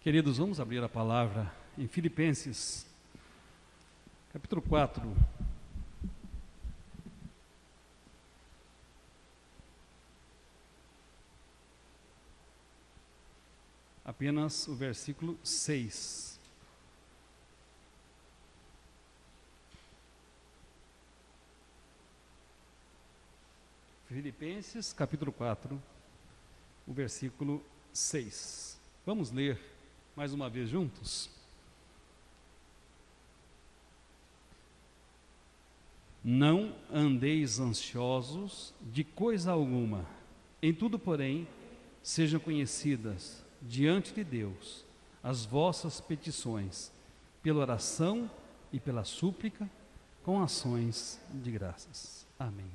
Queridos, vamos abrir a palavra em Filipenses, capítulo 4. Apenas o versículo 6. Filipenses, capítulo 4, o versículo 6. Vamos ler mais uma vez juntos? Não andeis ansiosos de coisa alguma, em tudo, porém, sejam conhecidas diante de Deus as vossas petições, pela oração e pela súplica, com ações de graças. Amém.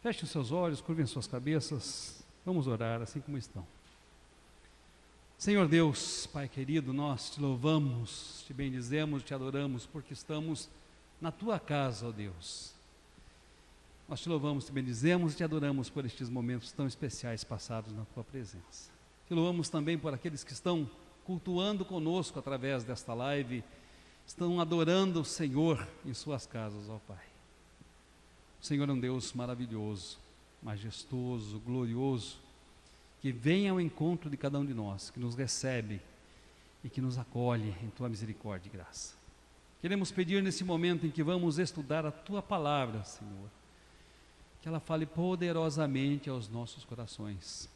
Fechem os seus olhos, curvem suas cabeças, vamos orar assim como estão. Senhor Deus, Pai querido, nós te louvamos, te bendizemos, te adoramos, porque estamos na tua casa, ó Deus. Nós te louvamos, te bendizemos e te adoramos por estes momentos tão especiais passados na tua presença. Te louvamos também por aqueles que estão cultuando conosco através desta live, estão adorando o Senhor em suas casas, ó Pai. O Senhor é um Deus maravilhoso, majestoso, glorioso, que vem ao encontro de cada um de nós, que nos recebe e que nos acolhe em tua misericórdia e graça. Queremos pedir nesse momento em que vamos estudar a tua palavra, Senhor, que ela fale poderosamente aos nossos corações.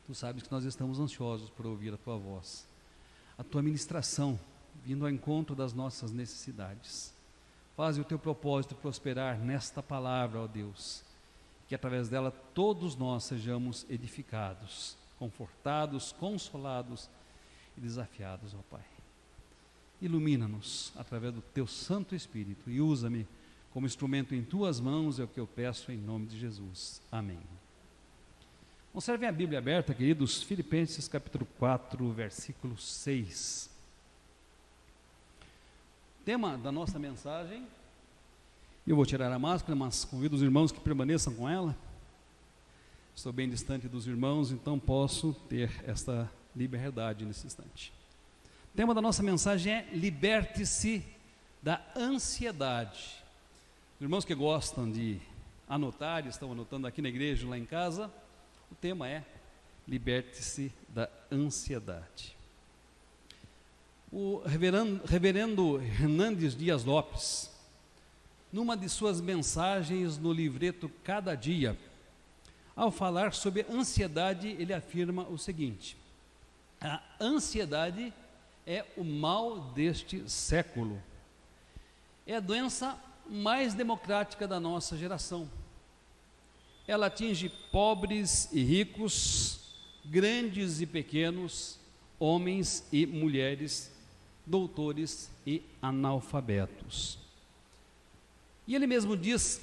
Tu sabes que nós estamos ansiosos por ouvir a tua voz, a tua ministração, vindo ao encontro das nossas necessidades. Faze o teu propósito prosperar nesta palavra, ó Deus, que através dela todos nós sejamos edificados, confortados, consolados e desafiados, ó Pai. Ilumina-nos através do teu Santo Espírito e usa-me como instrumento em tuas mãos, é o que eu peço em nome de Jesus. Amém. Conservem a Bíblia aberta, queridos, Filipenses capítulo 4, versículo 6. Tema da nossa mensagem. Eu vou tirar a máscara, mas convido os irmãos que permaneçam com ela. Estou bem distante dos irmãos, então posso ter esta liberdade nesse instante. O tema da nossa mensagem é: liberte-se da ansiedade. Os irmãos que gostam de anotar, estão anotando aqui na igreja, lá em casa, o tema é: liberte-se da ansiedade. O reverendo Hernandes Dias Lopes, numa de suas mensagens no livreto Cada Dia, ao falar sobre ansiedade, ele afirma o seguinte: a ansiedade é o mal deste século, é a doença mais democrática da nossa geração. Ela atinge pobres e ricos, grandes e pequenos, homens e mulheres, doutores e analfabetos. E ele mesmo diz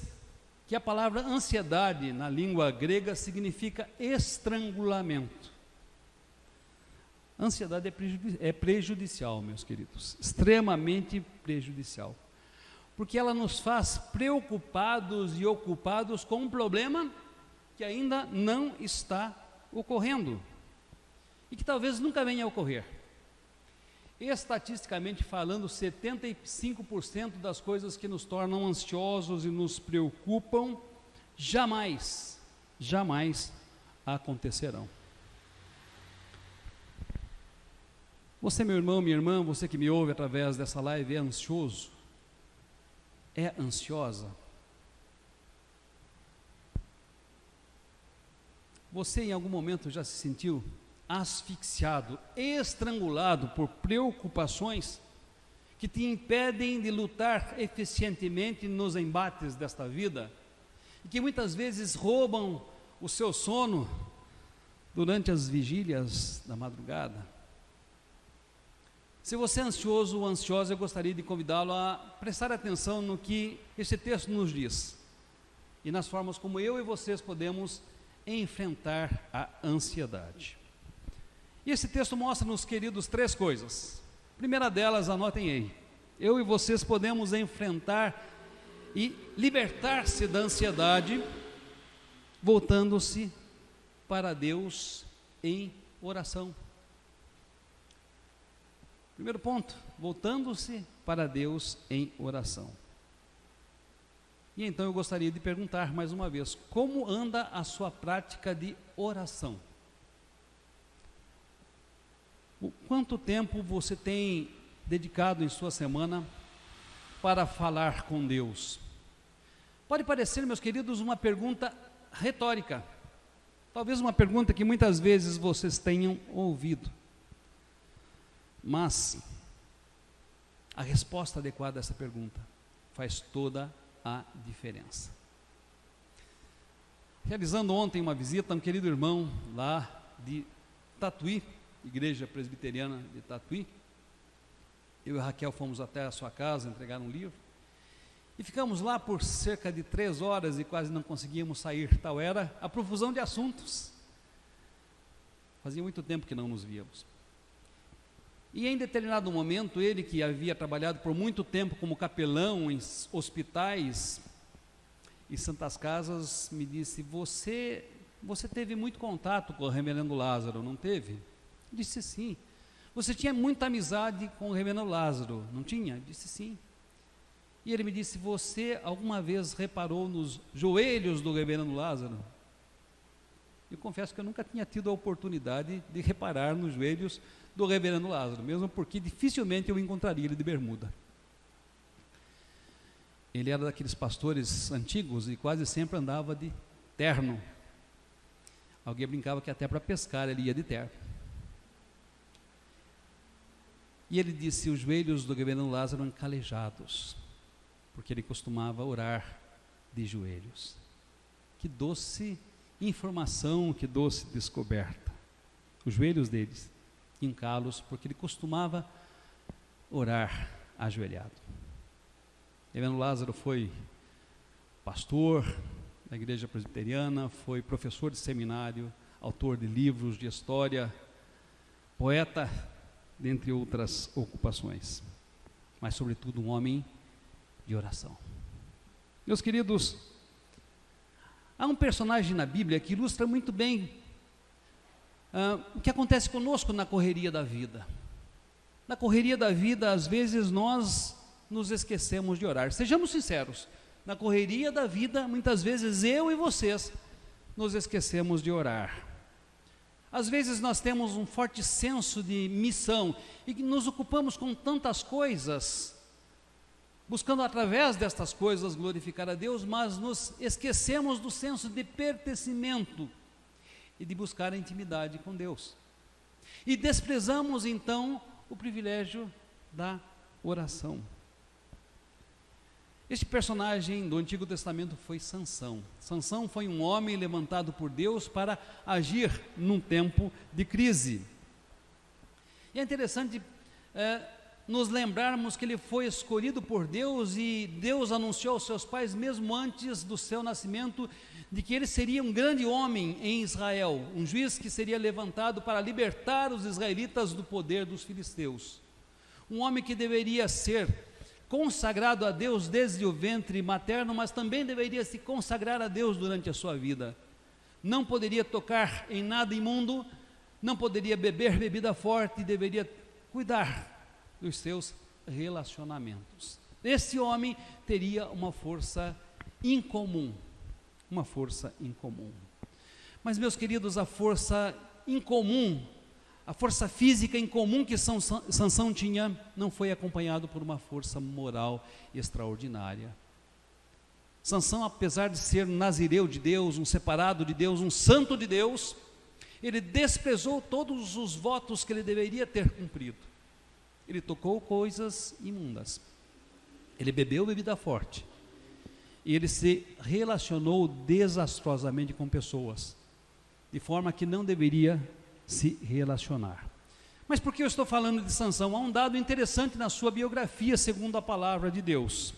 que a palavra ansiedade na língua grega significa estrangulamento. Ansiedade é prejudicial, meus queridos, extremamente prejudicial, porque ela nos faz preocupados e ocupados com um problema que ainda não está ocorrendo e que talvez nunca venha a ocorrer. Estatisticamente falando, 75% das coisas que nos tornam ansiosos e nos preocupam jamais acontecerão. Você, meu irmão, minha irmã, você que me ouve através dessa live, é ansioso? É ansiosa? Você em algum momento já se sentiu asfixiado, estrangulado por preocupações que te impedem de lutar eficientemente nos embates desta vida e que muitas vezes roubam o seu sono durante as vigílias da madrugada? Se você é ansioso ou ansiosa, eu gostaria de convidá-lo a prestar atenção no que esse texto nos diz e nas formas como eu e vocês podemos enfrentar a ansiedade. E esse texto mostra-nos, queridos, três coisas. A primeira delas, anotem aí: eu e vocês podemos enfrentar e libertar-se da ansiedade voltando-se para Deus em oração. Primeiro ponto, voltando-se para Deus em oração. E então eu gostaria de perguntar mais uma vez, como anda a sua prática de oração? Quanto tempo você tem dedicado em sua semana para falar com Deus? Pode parecer, meus queridos, uma pergunta retórica, talvez uma pergunta que muitas vezes vocês tenham ouvido, mas a resposta adequada a essa pergunta faz toda a diferença. Realizando ontem uma visita a um querido irmão lá de Tatuí, Igreja Presbiteriana de Tatuí, eu e a Raquel fomos até a sua casa entregar um livro, e ficamos lá por cerca de 3 horas e quase não conseguíamos sair, tal era a profusão de assuntos. Fazia muito tempo que não nos víamos. E em determinado momento, ele que havia trabalhado por muito tempo como capelão em hospitais e santas casas, me disse, você teve muito contato com o reverendo Lázaro, não teve? Eu disse sim. Você tinha muita amizade com o reverendo Lázaro, não tinha? Eu disse sim. E ele me disse, você alguma vez reparou nos joelhos do reverendo Lázaro? Eu confesso que eu nunca tinha tido a oportunidade de reparar nos joelhos do reverendo Lázaro, mesmo porque dificilmente eu encontraria ele de bermuda. Ele era daqueles pastores antigos e quase sempre andava de terno. Alguém brincava que até para pescar ele ia de terno. E ele disse, os joelhos do reverendo Lázaro eram calejados, porque ele costumava orar de joelhos. Que doce informação, que doce descoberta. Os joelhos deles hincá-los, porque ele costumava orar ajoelhado. Reverendo Lázaro foi pastor da Igreja Presbiteriana, foi professor de seminário, autor de livros de história, poeta, dentre outras ocupações, mas sobretudo um homem de oração. Meus queridos, há um personagem na Bíblia que ilustra muito bem o que acontece conosco na correria da vida. Na correria da vida, às vezes nós nos esquecemos de orar. Sejamos sinceros, na correria da vida, muitas vezes eu e vocês nos esquecemos de orar. Às vezes nós temos um forte senso de missão e nos ocupamos com tantas coisas, buscando através destas coisas glorificar a Deus, mas nos esquecemos do senso de pertencimento e de buscar a intimidade com Deus. E desprezamos então o privilégio da oração. Este personagem do Antigo Testamento foi Sansão. Sansão foi um homem levantado por Deus para agir num tempo de crise. E é interessante nos lembrarmos que ele foi escolhido por Deus e Deus anunciou aos seus pais, mesmo antes do seu nascimento, de que ele seria um grande homem em Israel, um juiz que seria levantado para libertar os israelitas do poder dos filisteus. Um homem que deveria ser consagrado a Deus desde o ventre materno, mas também deveria se consagrar a Deus durante a sua vida. Não poderia tocar em nada imundo, não poderia beber bebida forte, deveria cuidar dos seus relacionamentos. Esse homem teria uma força incomum, Mas, meus queridos, a força incomum, a força física incomum que Sansão tinha, não foi acompanhado por uma força moral extraordinária. Sansão, apesar de ser um nazireu de Deus, um separado de Deus, um santo de Deus, ele desprezou todos os votos que ele deveria ter cumprido. Ele tocou coisas imundas, ele bebeu bebida forte, e ele se relacionou desastrosamente com pessoas, de forma que não deveria se relacionar. Mas por que eu estou falando de Sansão? Há um dado interessante na sua biografia, segundo a palavra de Deus.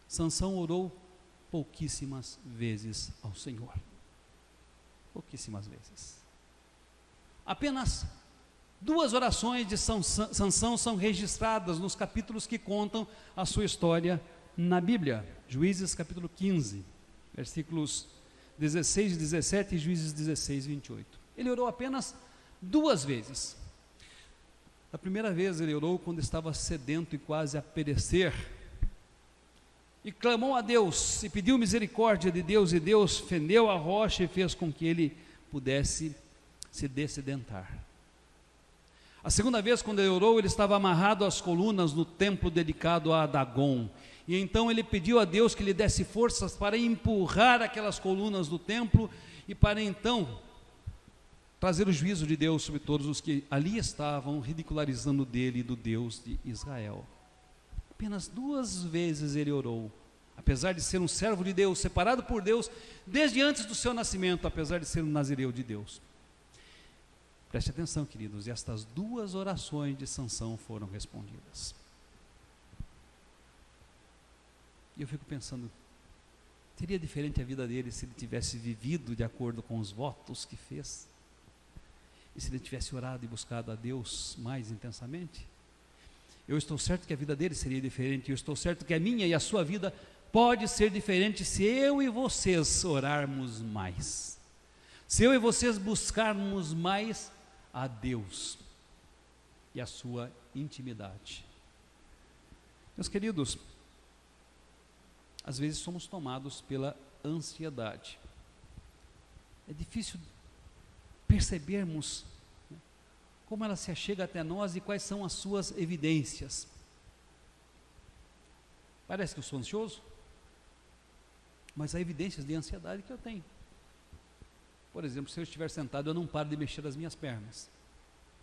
Sansão orou pouquíssimas vezes ao Senhor. Pouquíssimas vezes. Apenas 2 orações de Sansão são registradas nos capítulos que contam a sua história na Bíblia. Juízes capítulo 15, versículos 16 e 17 e Juízes 16 e 28. Ele orou apenas 2 vezes. A primeira vez ele orou quando estava sedento e quase a perecer, e clamou a Deus, e pediu misericórdia de Deus, e Deus fendeu a rocha e fez com que ele pudesse se dessedentar. A segunda vez, quando ele orou, ele estava amarrado às colunas no templo dedicado a Dagon, e então ele pediu a Deus que lhe desse forças para empurrar aquelas colunas do templo, e para então trazer o juízo de Deus sobre todos os que ali estavam, ridicularizando dele e do Deus de Israel. Apenas 2 vezes ele orou, apesar de ser um servo de Deus, separado por Deus, desde antes do seu nascimento, apesar de ser um nazireu de Deus. Preste atenção, queridos, e estas 2 orações de Sansão foram respondidas. E eu fico pensando, seria diferente a vida dele se ele tivesse vivido de acordo com os votos que fez? E se ele tivesse orado e buscado a Deus mais intensamente? Eu estou certo que a vida dele seria diferente, eu estou certo que a minha e a sua vida pode ser diferente se eu e vocês orarmos mais, se eu e vocês buscarmos mais a Deus e a sua intimidade. Meus queridos, às vezes somos tomados pela ansiedade. É difícil percebermos como ela se achega até nós e quais são as suas evidências. Parece que eu sou ansioso, mas há evidências de ansiedade que eu tenho. Por exemplo, se eu estiver sentado, eu não paro de mexer as minhas pernas.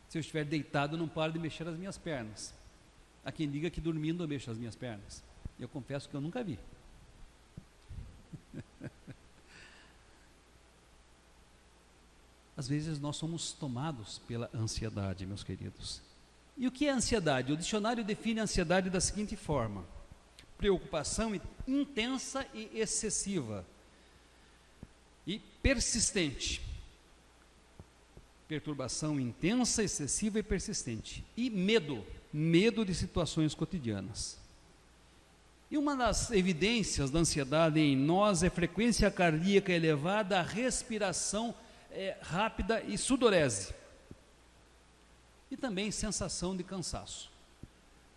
Se eu estiver deitado, eu não paro de mexer as minhas pernas. Há quem diga que dormindo eu mexo as minhas pernas. Eu confesso que eu nunca vi. Às vezes nós somos tomados pela ansiedade, meus queridos. E o que é ansiedade? O dicionário define a ansiedade da seguinte forma: preocupação intensa e excessiva e persistente. Perturbação intensa, excessiva e persistente. E medo de situações cotidianas. E uma das evidências da ansiedade em nós é frequência cardíaca elevada, a respiração rápida e sudorese. E também sensação de cansaço.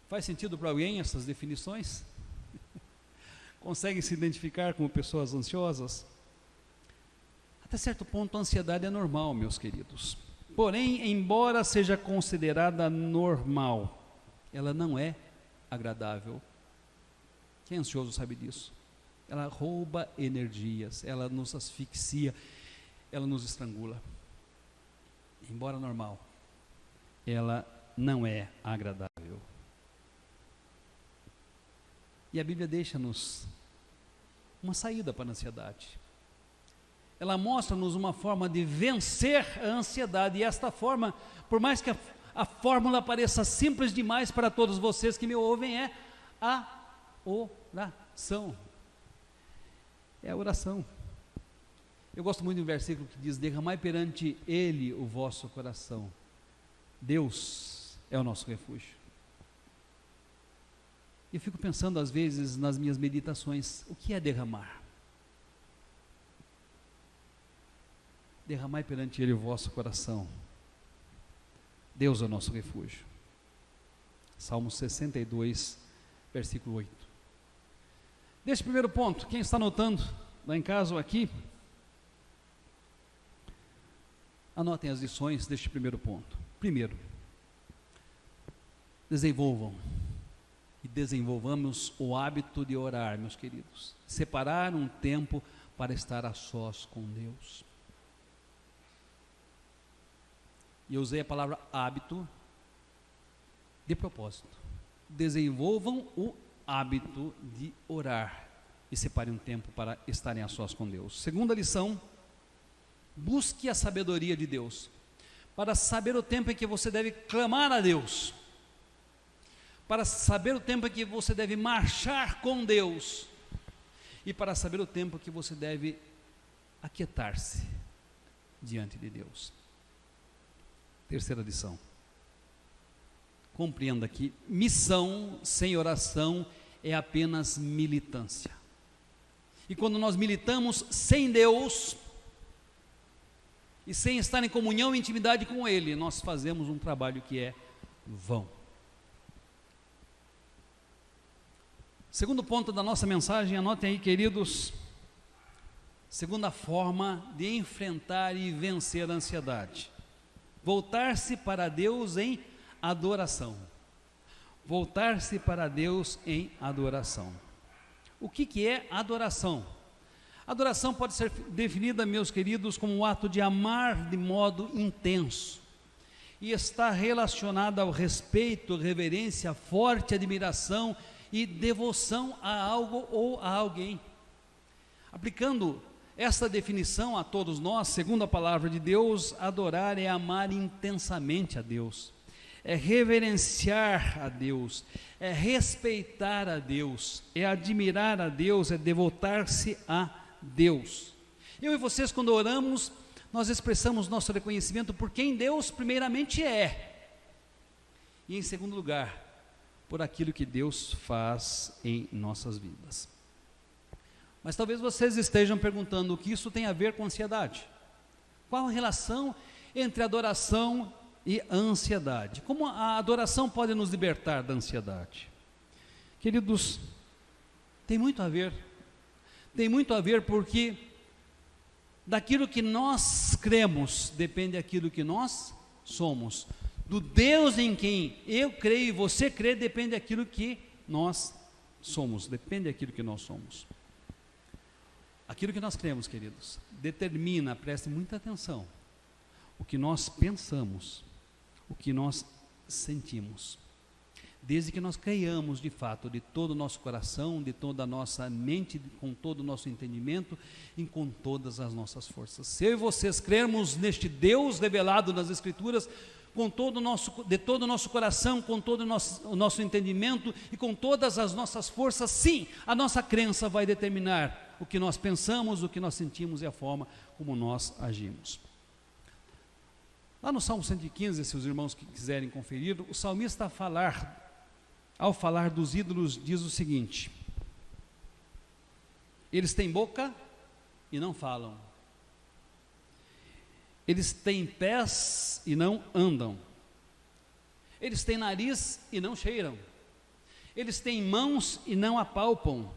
Faz sentido para alguém essas definições? Conseguem se identificar como pessoas ansiosas? Até certo ponto a ansiedade é normal, meus queridos. Porém, embora seja considerada normal, ela não é agradável. Quem é ansioso sabe disso. Ela rouba energias, ela nos asfixia, ela nos estrangula. Embora normal, ela não é agradável. E a Bíblia deixa-nos uma saída para a ansiedade. Ela mostra-nos uma forma de vencer a ansiedade, e esta forma, por mais que a fórmula pareça simples demais para todos vocês que me ouvem, é a oração. É a oração. Eu gosto muito de um versículo que diz: derramai perante Ele o vosso coração. Deus é o nosso refúgio. Eu fico pensando às vezes nas minhas meditações, o que é derramar? Derramai perante Ele o vosso coração. Deus é o nosso refúgio. Salmo 62, versículo 8. Desse primeiro ponto, quem está anotando lá em casa ou aqui, anotem as lições deste primeiro ponto. Primeiro, desenvolvamos o hábito de orar, meus queridos. Separar um tempo para estar a sós com Deus. E eu usei a palavra hábito de propósito. Desenvolvam o hábito de orar e separem um tempo para estarem a sós com Deus. Segunda lição: busque a sabedoria de Deus, para saber o tempo em que você deve clamar a Deus, para saber o tempo em que você deve marchar com Deus, e para saber o tempo que você deve aquietar-se diante de Deus. Terceira lição: compreenda que missão sem oração é apenas militância. E quando nós militamos sem Deus e sem estar em comunhão e intimidade com Ele, nós fazemos um trabalho que é vão. Segundo ponto da nossa mensagem, anotem aí, queridos, segunda forma de enfrentar e vencer a ansiedade: voltar-se para Deus em adoração. Voltar-se para Deus em adoração. O que é adoração? Adoração pode ser definida, meus queridos, como o ato de amar de modo intenso, e está relacionada ao respeito, reverência, forte admiração e devoção a algo ou a alguém. Aplicando esta definição a todos nós, segundo a palavra de Deus, adorar é amar intensamente a Deus, é reverenciar a Deus, é respeitar a Deus, é admirar a Deus, é devotar-se a Deus. Eu e vocês, quando oramos, nós expressamos nosso reconhecimento por quem Deus primeiramente é, e em segundo lugar, por aquilo que Deus faz em nossas vidas. Mas talvez vocês estejam perguntando o que isso tem a ver com ansiedade. Qual a relação entre adoração e ansiedade? Como a adoração pode nos libertar da ansiedade? Queridos, tem muito a ver. Tem muito a ver porque daquilo que nós cremos depende daquilo que nós somos. Do Deus em quem eu creio e você crê depende daquilo que nós somos. Depende daquilo que nós somos. Aquilo que nós cremos, queridos, determina, preste muita atenção, o que nós pensamos, o que nós sentimos. Desde que nós creiamos de fato, de todo o nosso coração, de toda a nossa mente, com todo o nosso entendimento e com todas as nossas forças. Se eu e vocês crermos neste Deus revelado nas Escrituras, de todo o nosso coração, com todo o nosso entendimento e com todas as nossas forças, sim, a nossa crença vai determinar o que nós pensamos, o que nós sentimos e a forma como nós agimos. Lá no Salmo 115, se os irmãos que quiserem conferir, o salmista ao falar dos ídolos, diz o seguinte: eles têm boca e não falam, eles têm pés e não andam, eles têm nariz e não cheiram, eles têm mãos e não apalpam.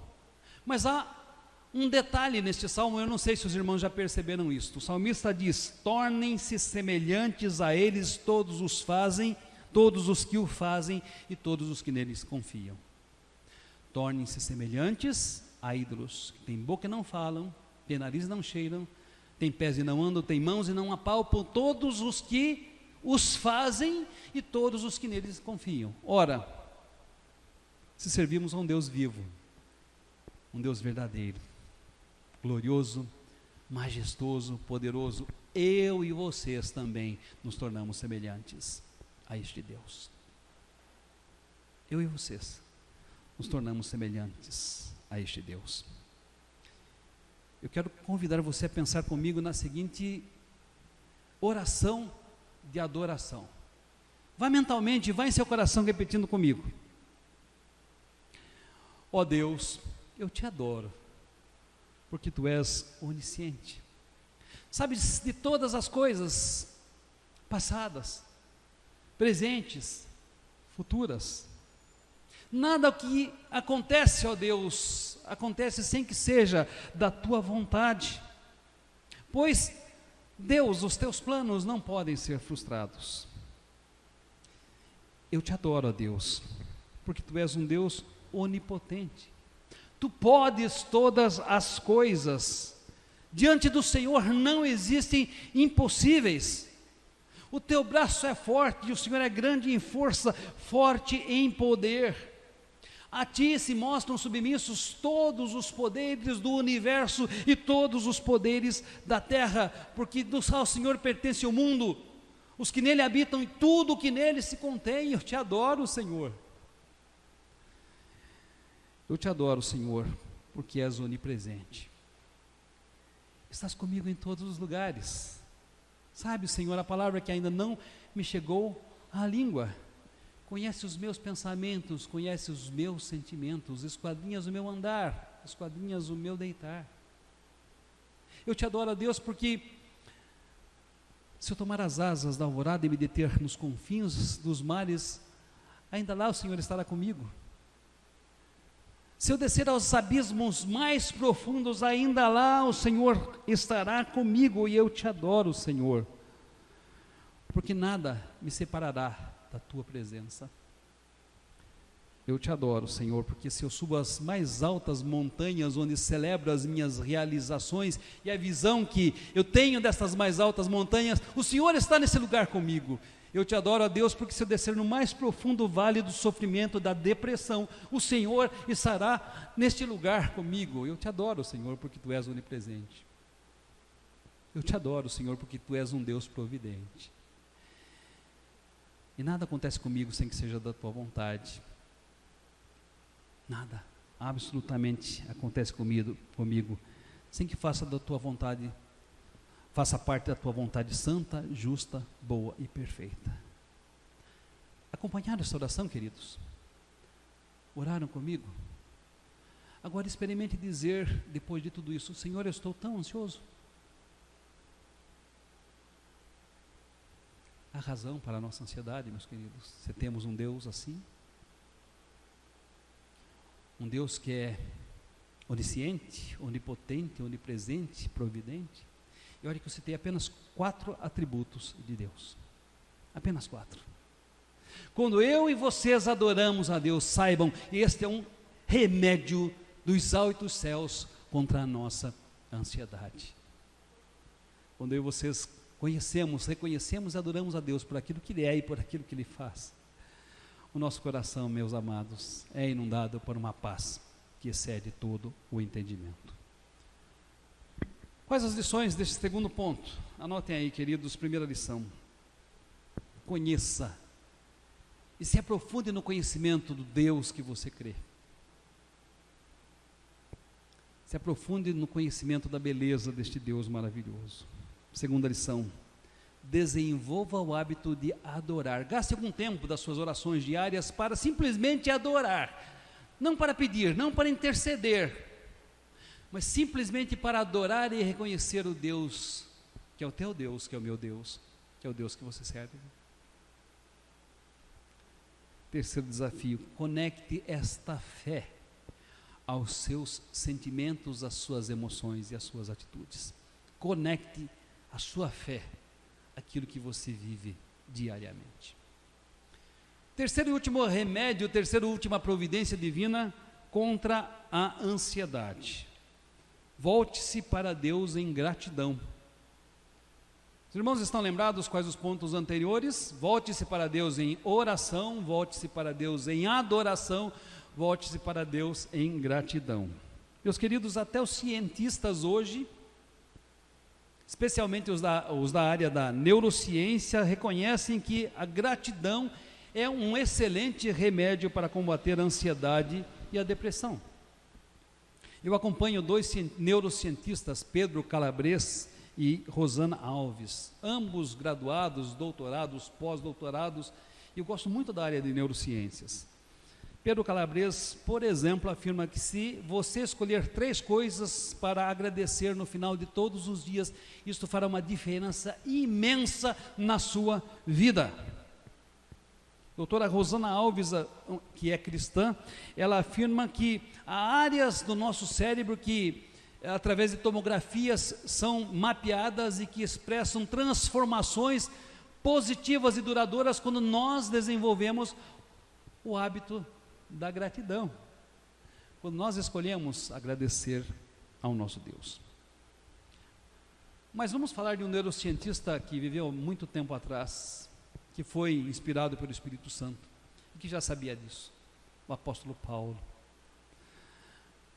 Mas há um detalhe neste salmo, eu não sei se os irmãos já perceberam isso. O salmista diz: tornem-se semelhantes a eles todos os que o fazem e todos os que neles confiam. Tornem-se semelhantes a ídolos, que têm boca e não falam, têm nariz e não cheiram, têm pés e não andam, têm mãos e não apalpam, todos os que os fazem e todos os que neles confiam. Ora, se servimos a um Deus vivo, um Deus verdadeiro, glorioso, majestoso, poderoso, eu e vocês também nos tornamos semelhantes a este Deus. Eu e vocês nos tornamos semelhantes a este Deus. Eu quero convidar você a pensar comigo na seguinte oração de adoração. Vá mentalmente, vá em seu coração repetindo comigo: ó Deus, eu te adoro, porque tu és onisciente, sabes de todas as coisas passadas, presentes, futuras. Nada que acontece, ó Deus, acontece sem que seja da tua vontade, pois, Deus, os teus planos não podem ser frustrados. Eu te adoro, ó Deus, porque tu és um Deus onipotente. Tu podes todas as coisas. Diante do Senhor não existem impossíveis. O teu braço é forte e o Senhor é grande em força, forte em poder. A ti se mostram submissos todos os poderes do universo e todos os poderes da terra, porque ao Senhor pertence o mundo, os que nele habitam e tudo o que nele se contém. Eu te adoro, Senhor. Eu te adoro, Senhor, porque és onipresente. Estás comigo em todos os lugares. Sabe, Senhor, a palavra que ainda não me chegou à língua. Conhece os meus pensamentos, conhece os meus sentimentos, esquadrinhas o meu andar, esquadrinhas o meu deitar. Eu te adoro, a Deus, porque Se eu tomar as asas da alvorada e me deter nos confins dos mares, ainda lá o Senhor estará comigo. Se eu descer aos abismos mais profundos, ainda lá o Senhor estará comigo, e eu te adoro, Senhor, porque nada me separará da tua presença. Eu te adoro, Senhor, porque se eu subo as mais altas montanhas, onde celebro as minhas realizações, e a visão que eu tenho dessas mais altas montanhas, o Senhor está nesse lugar comigo. Eu te adoro, ó Deus, porque se eu descer no mais profundo vale do sofrimento, da depressão, o Senhor estará neste lugar comigo. Eu te adoro, Senhor, porque tu és onipresente. Eu te adoro, Senhor, porque tu és um Deus providente. E nada acontece comigo sem que seja da tua vontade. Nada, absolutamente acontece comigo sem que faça da tua vontade, faça parte da tua vontade santa, justa, boa e perfeita. Acompanharam essa oração, queridos? Oraram comigo? Agora experimente dizer, depois de tudo isso: Senhor, eu estou tão ansioso. Há razão para a nossa ansiedade, meus queridos, se temos um Deus assim. Um Deus que é onisciente, onipotente, onipresente, providente. E olha que eu citei apenas 4 atributos de Deus. Apenas 4. Quando eu e vocês adoramos a Deus, saibam, este é um remédio dos altos céus contra a nossa ansiedade. Quando eu e vocês conhecemos, reconhecemos e adoramos a Deus por aquilo que Ele é e por aquilo que Ele faz, o nosso coração, meus amados, é inundado por uma paz que excede todo o entendimento. Quais as lições deste segundo ponto? Anotem aí, queridos, primeira lição: conheça e se aprofunde no conhecimento do Deus que você crê. Se aprofunde no conhecimento da beleza deste Deus maravilhoso. Segunda lição: desenvolva o hábito de adorar. Gaste algum tempo das suas orações diárias para simplesmente adorar, não para pedir, não para interceder, mas simplesmente para adorar e reconhecer o Deus que é o teu Deus, que é o meu Deus, que é o Deus que você serve. Terceiro desafio: conecte esta fé aos seus sentimentos, às suas emoções e às suas atitudes. Conecte a sua fé àquilo que você vive diariamente. Terceiro e último remédio, terceira e última providência divina contra a ansiedade: volte-se para Deus em gratidão. Os irmãos estão lembrados quais os pontos anteriores? Volte-se para Deus em oração, volte-se para Deus em adoração, volte-se para Deus em gratidão. Meus queridos, até os cientistas hoje, especialmente os da área da neurociência, reconhecem que a gratidão é um excelente remédio para combater a ansiedade e a depressão. Eu acompanho 2 neurocientistas, Pedro Calabres e Rosana Alves, ambos graduados, doutorados, pós-doutorados, e eu gosto muito da área de neurociências. Pedro Calabres, por exemplo, afirma que se você escolher 3 coisas para agradecer no final de todos os dias, isto fará uma diferença imensa na sua vida. Doutora Rosana Alves, que é cristã, ela afirma que há áreas do nosso cérebro que, através de tomografias, são mapeadas e que expressam transformações positivas e duradouras quando nós desenvolvemos o hábito da gratidão, quando nós escolhemos agradecer ao nosso Deus. Mas vamos falar de um neurocientista que viveu muito tempo atrás, que foi inspirado pelo Espírito Santo e que já sabia disso, o apóstolo Paulo.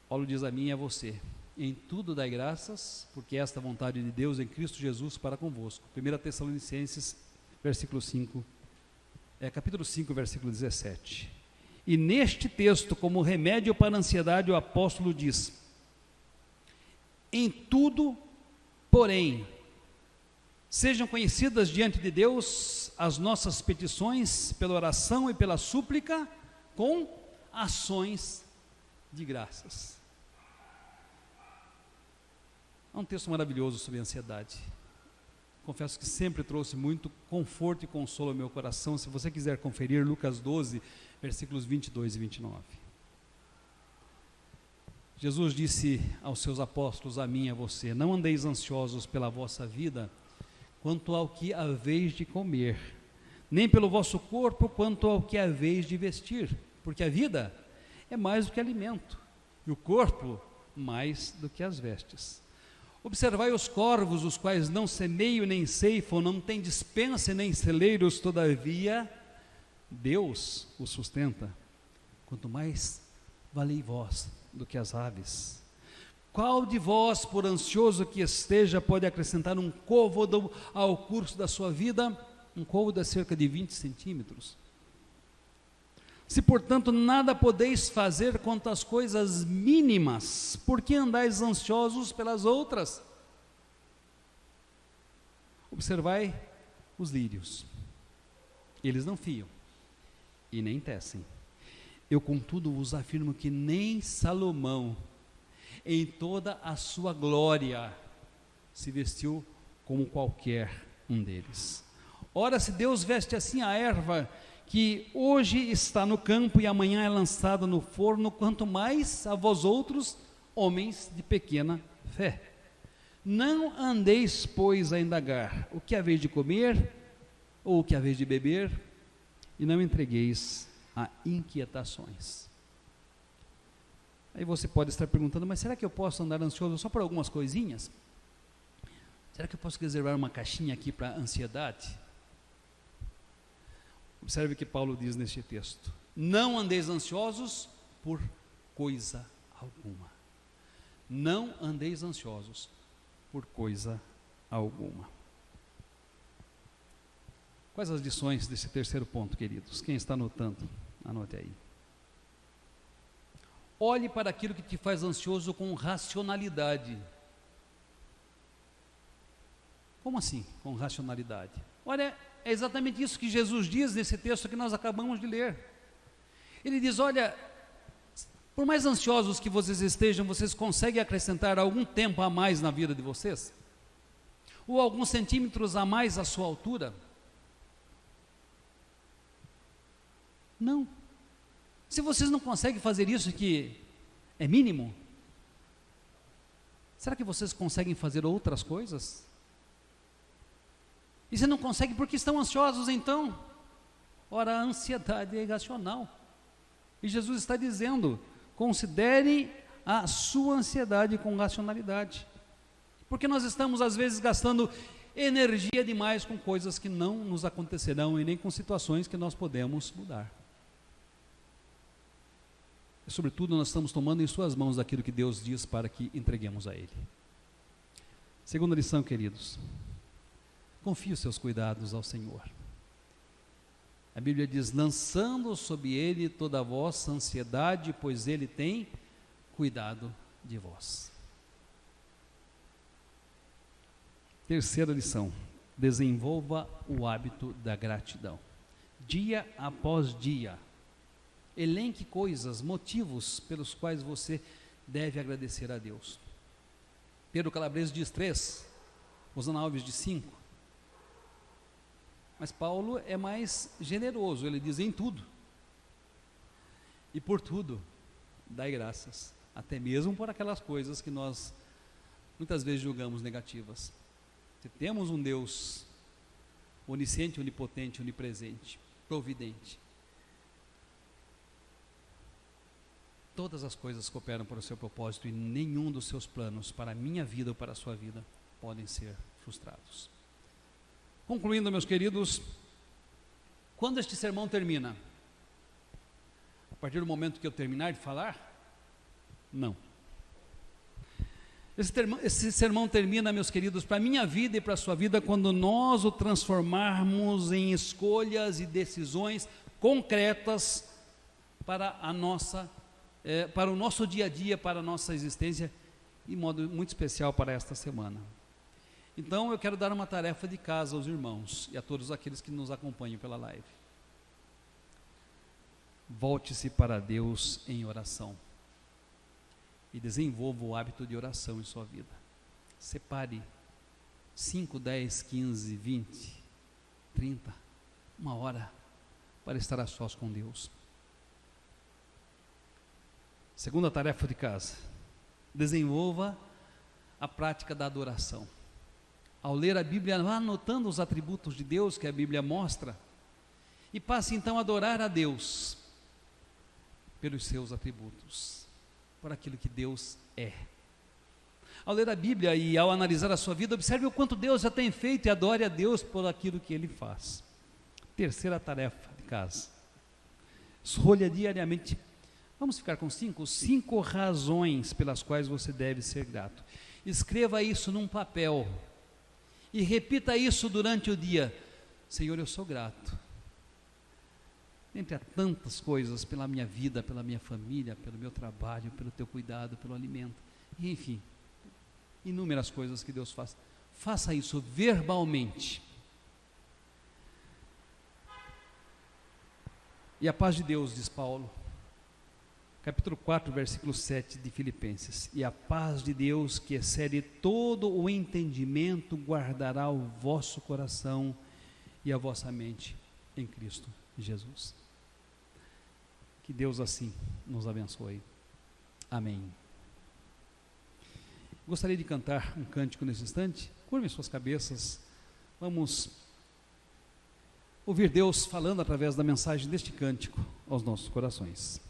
Paulo diz a mim e a você: em tudo dai graças, porque esta é a vontade de Deus em Cristo Jesus para convosco. 1 Tessalonicenses, capítulo 5, versículo 17. E neste texto, como remédio para a ansiedade, o apóstolo diz: em tudo, porém, sejam conhecidas diante de Deus as nossas petições pela oração e pela súplica com ações de graças. É um texto maravilhoso sobre a ansiedade. confesso que sempre trouxe muito conforto e consolo ao meu coração. Se você quiser conferir, Lucas 12, versículos 22 e 29. Jesus disse aos seus apóstolos, a mim e a você: não andeis ansiosos pela vossa vida, quanto ao que haveis de comer, nem pelo vosso corpo, quanto ao que haveis de vestir, porque a vida é mais do que alimento, e o corpo mais do que as vestes. Observai os corvos, os quais não semeiam nem ceifam, não têm despensa nem celeiros, todavia Deus os sustenta. Quanto mais valei vós do que as aves. Qual de vós, por ansioso que esteja, pode acrescentar um côvado ao curso da sua vida? Um côvado é cerca de 20 centímetros. Se, portanto, nada podeis fazer quanto às coisas mínimas, por que andais ansiosos pelas outras? Observai os lírios. Eles não fiam e nem tecem. Eu, contudo, vos afirmo que nem Salomão, em toda a sua glória, se vestiu como qualquer um deles. Ora, se Deus veste assim a erva, que hoje está no campo e amanhã é lançada no forno, quanto mais a vós outros, homens de pequena fé. Não andeis, pois, a indagar o que haveis de comer, ou o que haveis de beber, e não entregueis a inquietações. Aí você pode estar perguntando, mas será que eu posso andar ansioso só por algumas coisinhas? Será que eu posso reservar uma caixinha aqui para ansiedade? Observe o que Paulo diz neste texto: não andeis ansiosos por coisa alguma. Não andeis ansiosos por coisa alguma. Quais as lições desse terceiro ponto, queridos? Quem está anotando, anote aí. Olhe para aquilo que te faz ansioso com racionalidade. Como assim, com racionalidade? Olha, é exatamente isso que Jesus diz nesse texto que nós acabamos de ler. Ele diz, olha, por mais ansiosos que vocês estejam, vocês conseguem acrescentar algum tempo a mais na vida de vocês? Ou alguns centímetros a mais à sua altura? Não. Se vocês não conseguem fazer isso que é mínimo, será que vocês conseguem fazer outras coisas? E se não conseguem, porque estão ansiosos então? Ora, a ansiedade é irracional. E Jesus está dizendo, considere a sua ansiedade com racionalidade. Porque nós estamos às vezes gastando energia demais com coisas que não nos acontecerão e nem com situações que nós podemos mudar. E sobretudo nós estamos tomando em suas mãos aquilo que Deus diz para que entreguemos a Ele. Segunda lição, queridos. Confie os seus cuidados ao Senhor. A Bíblia diz, lançando sobre Ele toda a vossa ansiedade, pois Ele tem cuidado de vós. Terceira lição, desenvolva o hábito da gratidão. Dia após dia, elenque coisas, motivos pelos quais você deve agradecer a Deus. Pedro Calabres diz 3, Rosana Alves diz 5. Mas Paulo é mais generoso, ele diz em tudo. E por tudo, dai graças, até mesmo por aquelas coisas que nós muitas vezes julgamos negativas. Se temos um Deus onisciente, onipotente, onipresente, providente, todas as coisas cooperam para o seu propósito e nenhum dos seus planos para a minha vida ou para a sua vida podem ser frustrados. Concluindo, meus queridos, quando este sermão termina? A partir do momento que eu terminar de falar? Não. Esse sermão termina, meus queridos, para a minha vida e para a sua vida, quando nós o transformarmos em escolhas e decisões concretas para para o nosso dia a dia, para a nossa existência, de modo muito especial para esta semana. Então eu quero dar uma tarefa de casa aos irmãos e a todos aqueles que nos acompanham pela live. Volte-se para Deus em oração e desenvolva o hábito de oração em sua vida. Separe 5, 10, 15, 20, 30, uma hora para estar a sós com Deus. Segunda tarefa de casa: desenvolva a prática da adoração. Ao ler a Bíblia, vá anotando os atributos de Deus que a Bíblia mostra e passe então a adorar a Deus pelos seus atributos, por aquilo que Deus é. Ao ler a Bíblia e ao analisar a sua vida, observe o quanto Deus já tem feito e adore a Deus por aquilo que Ele faz. Terceira tarefa de casa: escolha diariamente. Vamos ficar com 5 razões pelas quais você deve ser grato. Escreva isso num papel e repita isso durante o dia: Senhor, eu sou grato, entre tantas coisas, pela minha vida, pela minha família, pelo meu trabalho, pelo teu cuidado, pelo alimento, enfim, inúmeras coisas que Deus faz. Faça isso verbalmente. E a paz de Deus, diz Paulo, capítulo 4, versículo 7 de Filipenses: e a paz de Deus, que excede todo o entendimento, guardará o vosso coração e a vossa mente em Cristo Jesus. Que Deus assim nos abençoe. Amém. Gostaria de cantar um cântico nesse instante. Curvem suas cabeças. Vamos ouvir Deus falando através da mensagem deste cântico aos nossos corações.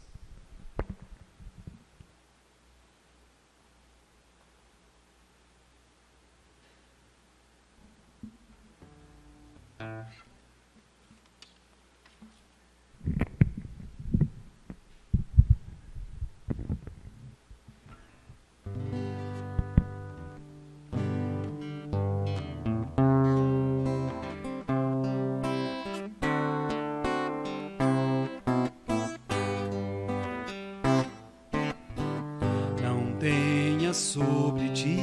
Sobre ti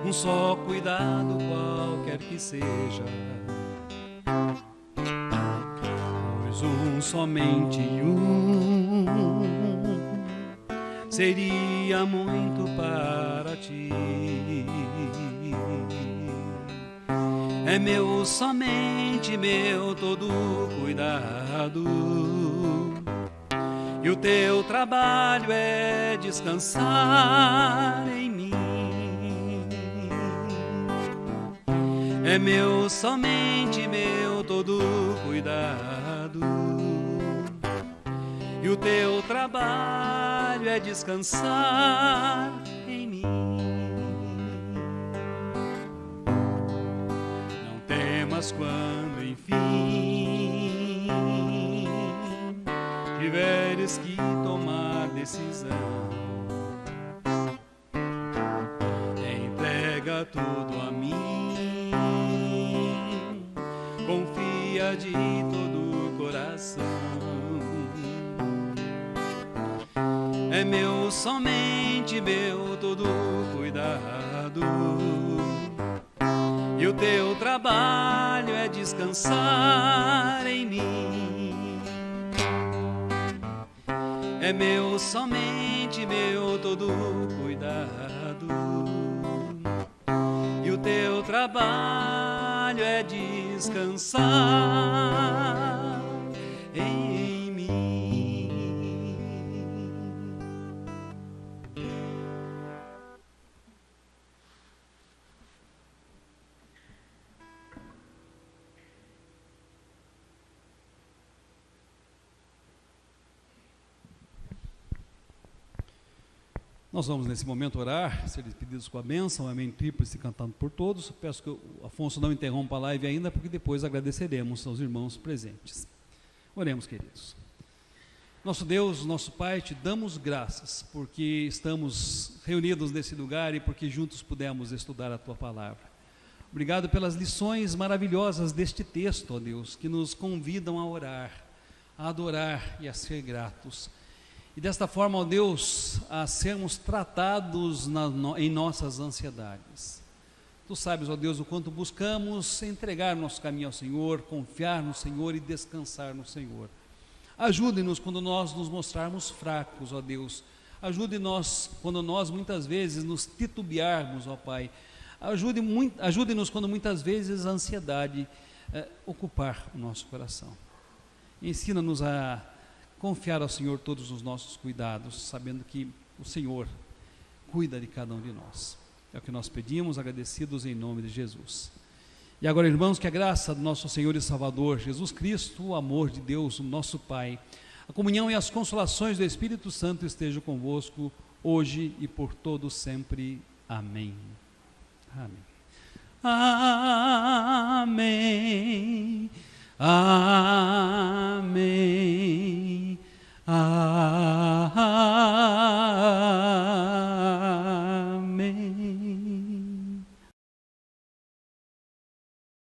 um só cuidado, qualquer que seja, pois somente seria muito para ti. É meu, somente meu, todo cuidado, e o teu trabalho é descansar em mim. É meu, somente meu, todo cuidado, e o teu trabalho é descansar em mim. Não temas quando enfim tiveres que tomar decisão, entrega tudo a mim, confia de todo o coração. É meu, somente meu, todo cuidado, e o teu trabalho é descansar em mim. É meu, somente meu, todo cuidado, e o teu trabalho é descansar em mim. Nós vamos nesse momento orar, ser despedidos com a bênção, amém tríplice cantando por todos. Peço que o Afonso não interrompa a live ainda, porque depois agradeceremos aos irmãos presentes. Oremos, queridos. Nosso Deus, nosso Pai, te damos graças, porque estamos reunidos nesse lugar e porque juntos pudemos estudar a Tua Palavra. Obrigado pelas lições maravilhosas deste texto, ó Deus, que nos convidam a orar, a adorar e a ser gratos. E desta forma, ó Deus, a sermos tratados em nossas ansiedades. Tu sabes, ó Deus, o quanto buscamos entregar nosso caminho ao Senhor, confiar no Senhor e descansar no Senhor. Ajude-nos quando nós nos mostrarmos fracos, ó Deus, Ajude-nos quando nós muitas vezes nos titubearmos, ó Pai. Ajude-nos quando muitas vezes a ansiedade ocupar o nosso coração. Ensina-nos a confiar ao Senhor todos os nossos cuidados, sabendo que o Senhor cuida de cada um de nós. É o que nós pedimos, agradecidos em nome de Jesus. E agora, irmãos, que a graça do nosso Senhor e Salvador Jesus Cristo, o amor de Deus, o nosso Pai, a comunhão e as consolações do Espírito Santo estejam convosco, hoje e por todo sempre. Amém. Amém. Amém. Amém.